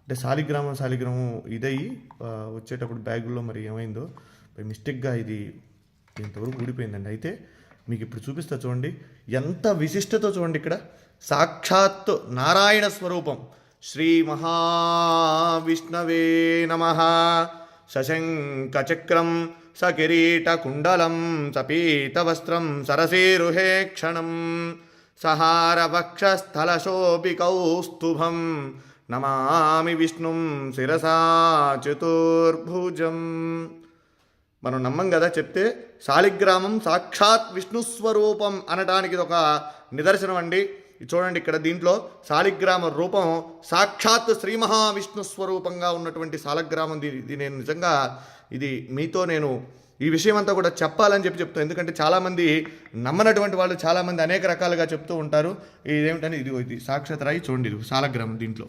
అంటే శాలిగ్రామం ఇదయ్యి వచ్చేటప్పుడు బ్యాగుల్లో మరి ఏమైందో మిస్టేక్గా ఇది ఇంతవరకు ఊడిపోయిందండి. అయితే మీకు ఇప్పుడు చూపిస్తా చూడండి, ఎంత విశిష్టతో చూడండి. ఇక్కడ సాక్షాత్తు నారాయణ స్వరూపం శ్రీ మహావిష్ణవే నమః. సశంఖచక్రం సకిరీటకుండలం సపీతవస్త్రం సరసీరుహే క్షణం సహారవక్షస్థలశోభికౌస్తుభం నమామి విష్ణుం శిరసా చతుర్భుజం. మనం నమ్మం కదా చెప్తే. శాలిగ్రామం సాక్షాత్ విష్ణుస్వరూపం అనడానికి ఇది ఒక నిదర్శనం అండి. చూడండి ఇక్కడ దీంట్లో శాలిగ్రామ రూపం సాక్షాత్ శ్రీ మహావిష్ణు స్వరూపంగా ఉన్నటువంటి శాలిగ్రామం. ఇది నేను నిజంగా ఇది మీతో నేను ఈ విషయం అంతా కూడా చెప్పాలని చెప్తాను. ఎందుకంటే చాలామంది నమ్మనటువంటి వాళ్ళు చాలామంది అనేక రకాలుగా చెప్తూ ఉంటారు. ఇదేమిటని ఇది సాక్షాత్ రాయి చూడండి, ఇది శాలిగ్రామం. దీంట్లో